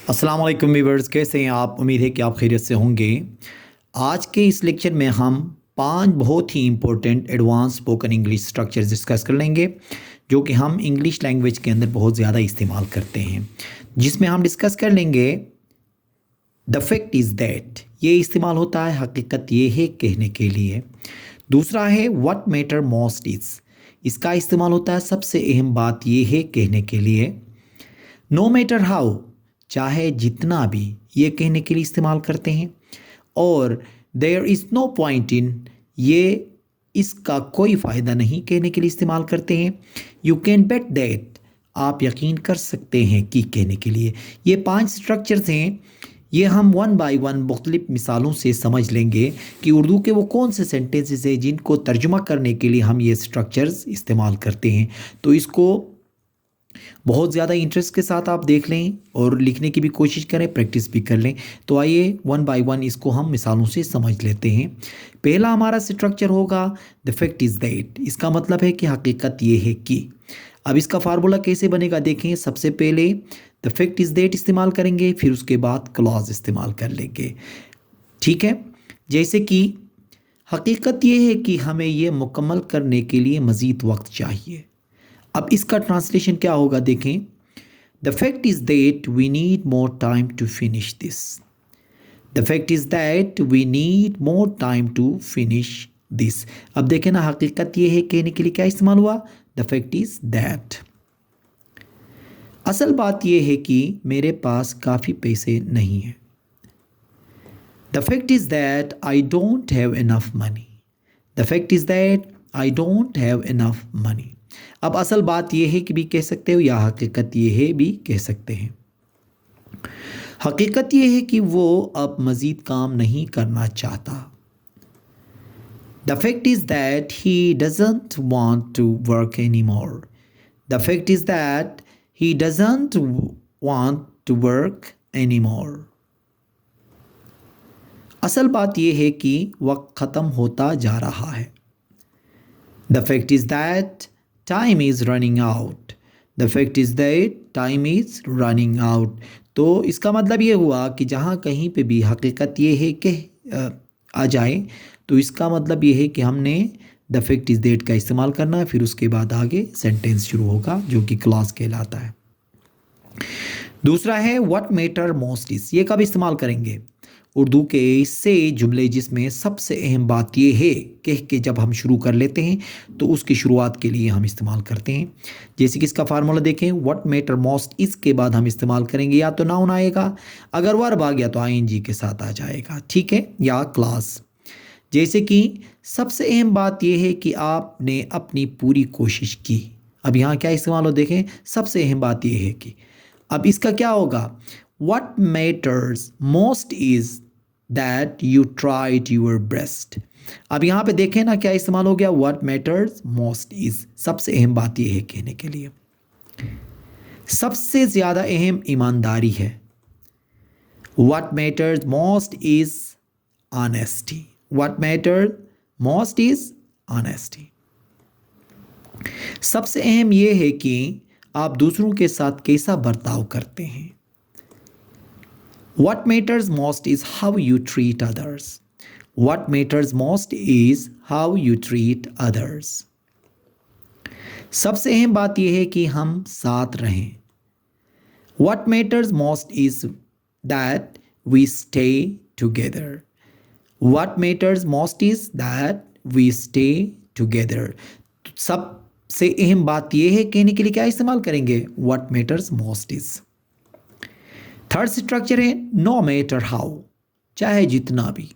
अस्सलाम वालेकुम व्यूअर्स, कैसे हैं आप? उम्मीद है कि आप खैरियत से होंगे। आज के इस लेक्चर में हम 5 बहुत ही important advance spoken English structures discuss कर लेंगे, जो कि हम इंग्लिश लैंग्वेज के अंदर बहुत ज़्यादा इस्तेमाल करते हैं। जिसमें हम डिस्कस कर लेंगे द फैक्ट इज़ दैट, ये इस्तेमाल होता है हकीकत ये है कहने के लिए। दूसरा है व्हाट मैटर मोस्ट इज़, इसका इस्तेमाल होता है सबसे अहम बात ये है कहने के लिए। नो मैटर हाउ, चाहे जितना भी, ये कहने के लिए इस्तेमाल करते हैं। और there is no point in, ये इसका कोई फ़ायदा नहीं कहने के लिए इस्तेमाल करते हैं। यू कैन बेट दैट, आप यकीन कर सकते हैं कि कहने के लिए। ये 5 स्ट्रक्चर्स हैं। ये हम वन बाय वन मुख्तलिफ मिसालों से समझ लेंगे कि उर्दू के वो कौन से सेंटेंसेस हैं जिनको तर्जुमा करने के लिए हम ये स्ट्रक्चर्स इस्तेमाल करते हैं। तो इसको बहुत ज़्यादा इंटरेस्ट के साथ आप देख लें और लिखने की भी कोशिश करें, प्रैक्टिस भी कर लें। तो आइए वन बाय वन इसको हम मिसालों से समझ लेते हैं। पहला हमारा स्ट्रक्चर होगा द फैक्ट इज़ दैट, इसका मतलब है कि हकीकत ये है कि। अब इसका फार्मूला कैसे बनेगा देखें। सबसे पहले द फैक्ट इज़ दैट इस्तेमाल करेंगे, फिर उसके बाद क्लॉज इस्तेमाल कर लेंगे। ठीक है, जैसे कि हकीकत ये है कि हमें ये मुकम्मल करने के लिए मज़ीद वक्त चाहिए। अब इसका ट्रांसलेशन क्या होगा देखें। The fact is that we need more time to finish this. The fact is that we need more time to finish this. अब देखें ना, हकीकत ये है कहने के लिए क्या इस्तेमाल हुआ, द फैक्ट इज़ दैट। असल बात यह है कि मेरे पास काफ़ी पैसे नहीं हैं। The fact is that I don't have enough money. The fact is that I don't have enough money. अब असल बात यह है कि भी कह सकते हो या हकीकत यह है भी कह सकते हैं। हकीकत यह है कि वो अब मज़ीद काम नहीं करना चाहता। The fact is that he doesn't want to work any more. The fact is that he doesn't want to work any more. असल बात यह है कि वक्त ख़त्म होता जा रहा है। The fact is that time is running out. The fact is that time is running out. तो इसका मतलब ये हुआ कि जहाँ कहीं पे भी हकीकत ये है कि आ जाए, तो इसका मतलब ये है कि हमने द फैक्ट इज़ दैट का इस्तेमाल करना है, फिर उसके बाद आगे सेंटेंस शुरू होगा जो कि क्लॉज कहलाता है। दूसरा है व्हाट मैटर मोस्ट इज़, ये कब इस्तेमाल करेंगे। उर्दू के ऐसे जुमले जिसमें सबसे अहम बात यह है कह के जब हम शुरू कर लेते हैं तो उसकी शुरुआत के लिए हम इस्तेमाल करते हैं। जैसे कि इसका फार्मूला देखें, व्हाट मैटर मोस्ट इसके बाद हम इस्तेमाल करेंगे या तो नाउन आएगा, अगर वर्ब आ गया तो आईएनजी के साथ आ जाएगा, ठीक है, या क्लास। जैसे कि सबसे अहम बात यह है कि आपने अपनी पूरी कोशिश की। अब यहाँ क्या इस्तेमाल हो देखें, सबसे अहम बात यह है कि। अब इसका क्या होगा, what matters most is that you tried your best. अब यहाँ पे देखें ना क्या इस्तेमाल हो गया, व्हाट मैटर्स मोस्ट इज़, सबसे अहम बात यह है कहने के लिए। सबसे ज़्यादा अहम ईमानदारी है। What matters most is honesty. What matters most is honesty. सबसे अहम यह है कि आप दूसरों के साथ कैसा बर्ताव करते हैं। What matters most is how you treat others. What matters most is how you treat others. सबसे अहम बात यह है कि हम साथ रहें। What matters most is that we stay together. What matters most is that we stay together. सबसे अहम बात यह है कहने के लिए क्या इस्तेमाल करेंगे, What matters most is. Third structure है नो मैटर हाउ, चाहे जितना भी।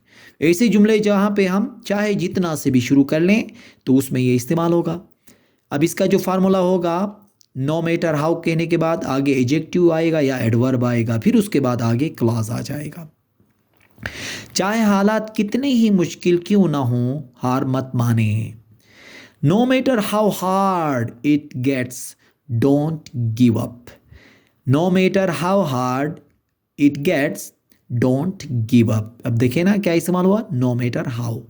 ऐसे जुमले जहाँ पे हम चाहे जितना से भी शुरू कर लें तो उसमें ये इस्तेमाल होगा। अब इसका जो फार्मूला होगा, नो मैटर हाउ कहने के बाद आगे एडजेक्टिव आएगा या एडवर्ब आएगा, फिर उसके बाद आगे क्लॉज आ जाएगा। चाहे हालात कितने ही मुश्किल क्यों ना हो, हार मत माने। No matter how hard it gets, don't give up. No matter how hard it gets, don't give up. अब देखें ना क्या इस्तेमाल हुआ, नो मैटर हाउ।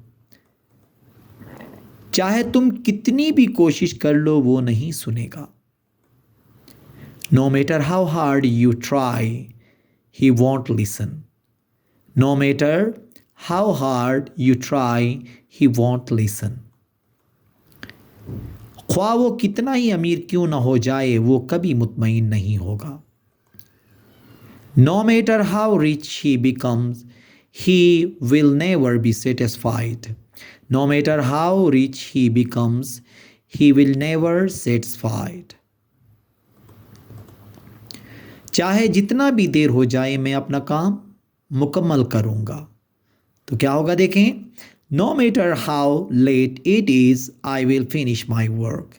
चाहे तुम कितनी भी कोशिश कर लो वो नहीं सुनेगा। No matter how hard you try he won't listen. No matter how hard you try, he won't listen. ख्वाह वो कितना ही अमीर क्यों ना हो जाए, वो कभी मुतमईन नहीं होगा. No matter how rich he becomes, he will never be satisfied. No matter how rich he becomes, he will never satisfied. चाहे जितना भी देर हो जाए मैं अपना काम मुकम्मल करूँगा. तो क्या होगा देखें, No matter how late it is, I will finish my work.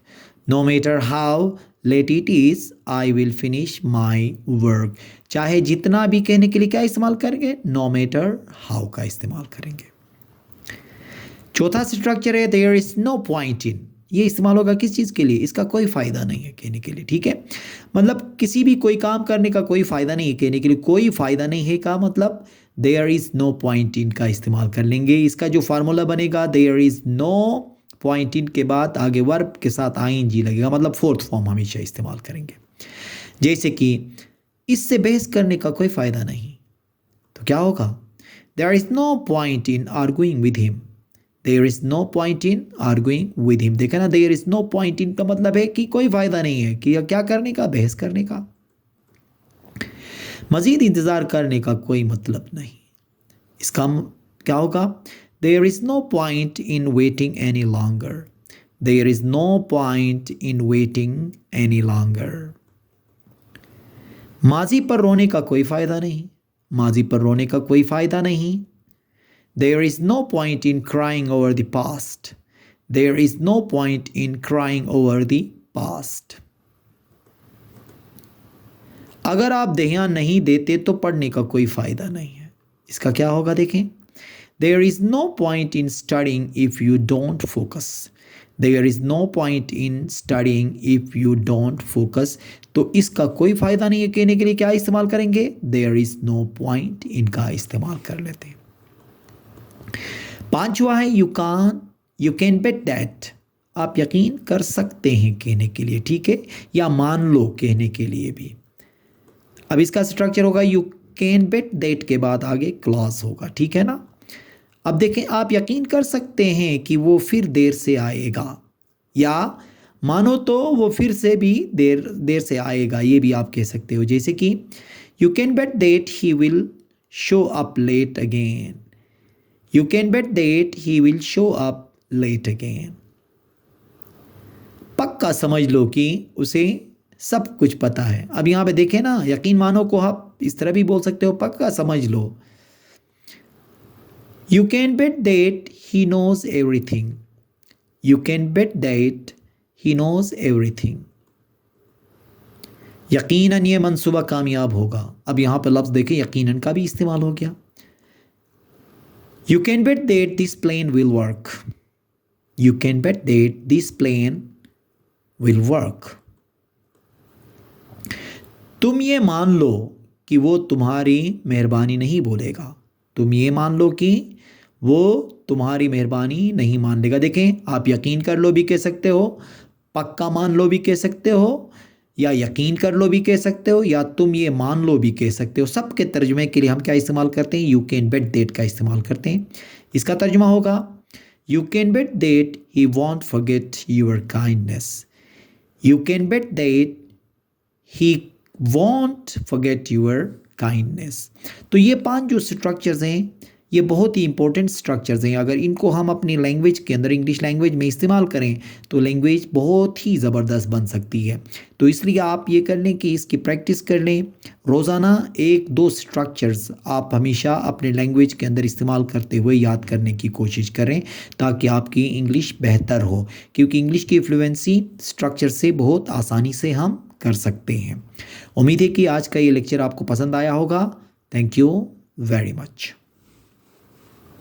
No matter how late it is, I will finish my work. चाहे जितना भी कहने के लिए क्या इस्तेमाल करेंगे, No matter how का इस्तेमाल करेंगे. चौथा स्ट्रक्चर है There is no point in. ये इस्तेमाल होगा किस चीज़ के लिए, इसका कोई फ़ायदा नहीं है कहने के लिए. ठीक है, मतलब किसी भी कोई काम करने का कोई फ़ायदा नहीं है कहने के लिए. कोई फ़ायदा नहीं है का मतलब there is no point in का इस्तेमाल कर लेंगे. इसका जो फार्मूला बनेगा there is no point in के बाद आगे वर्ब के साथ आईएनजी लगेगा, मतलब फोर्थ फॉर्म हमेशा इस्तेमाल करेंगे. जैसे कि इससे बहस करने का कोई फ़ायदा नहीं, तो क्या होगा, there is no point in arguing with him. There is no point in arguing with him. देखा ना, there is no point in का मतलब है कि कोई फ़ायदा नहीं है कि क्या करने का, बहस करने का, मज़ीद इंतज़ार करने का कोई मतलब नहीं. इसका क्या होगा, there is no point in waiting any longer. There is no point in waiting any longer. माजी पर रोने का कोई फ़ायदा नहीं. माजी पर रोने का कोई फ़ायदा नहीं. There is no point in crying over the past. There is no point in crying over the past. अगर आप ध्यान नहीं देते तो पढ़ने का कोई फ़ायदा नहीं है. इसका क्या होगा देखें, there is no point in studying if you don't focus. There is no point in studying if you don't focus. तो इसका कोई फ़ायदा नहीं है कहने के लिए क्या इस्तेमाल करेंगे, देयर इज़ नो पॉइंट इनका इस्तेमाल कर लेते हैं. पांचवा है यू कैन बेट दैट. आप यकीन कर सकते हैं कहने के लिए, ठीक है, या मान लो कहने के लिए भी. अब इसका स्ट्रक्चर होगा यू कैन बेट दैट के बाद आगे क्लॉज होगा, ठीक है ना. अब देखें, आप यकीन कर सकते हैं कि वो फिर देर से आएगा, या मानो तो वो फिर से भी देर से आएगा, ये भी आप कह सकते हो. जैसे कि you can bet that he will show up late again. You can bet that he will show up late again. पक्का समझ लो कि उसे सब कुछ पता है. अब यहाँ पे देखें ना, यकीन मानो को आप इस तरह भी बोल सकते हो, पक्का समझ लो. You can bet that he knows everything. You can bet that he knows everything. यकीनन ये मंसूबा कामयाब होगा. अब यहाँ पे लफ्ज़ देखें, यकीनन का भी इस्तेमाल हो गया. You can bet that this plan will work. You can bet that this plan will work. तुम ये मान लो कि वो तुम्हारी मेहरबानी नहीं बोलेगा. तुम ये मान लो कि वो तुम्हारी मेहरबानी नहीं मान लेगा. देखें, आप यकीन कर लो भी कह सकते हो, पक्का मान लो भी कह सकते हो, या यकीन कर लो भी कह सकते हो, या तुम ये मान लो भी कह सकते हो. सब के तर्जुमे के लिए हम क्या इस्तेमाल करते हैं, यू कैन बेट दैट का इस्तेमाल करते हैं. इसका तर्जुमा होगा you can bet that he want forget your kindness. You can bet that he want forget your kindness. तो ये 5 जो स्ट्रक्चर्स हैं, ये बहुत ही इंपॉर्टेंट स्ट्रक्चर्स हैं. अगर इनको हम अपनी लैंग्वेज के अंदर, इंग्लिश लैंग्वेज में इस्तेमाल करें तो लैंग्वेज बहुत ही ज़बरदस्त बन सकती है. तो इसलिए आप ये कर लें कि इसकी प्रैक्टिस कर लें. रोज़ाना 1-2 स्ट्रक्चर्स आप हमेशा अपने लैंग्वेज के अंदर इस्तेमाल करते हुए याद करने की कोशिश करें, ताकि आपकी इंग्लिश बेहतर हो. क्योंकि इंग्लिश की फ्लुएंसी स्ट्रक्चर से बहुत आसानी से हम कर सकते हैं. उम्मीद है कि आज का ये लेक्चर आपको पसंद आया होगा. Thank you very much.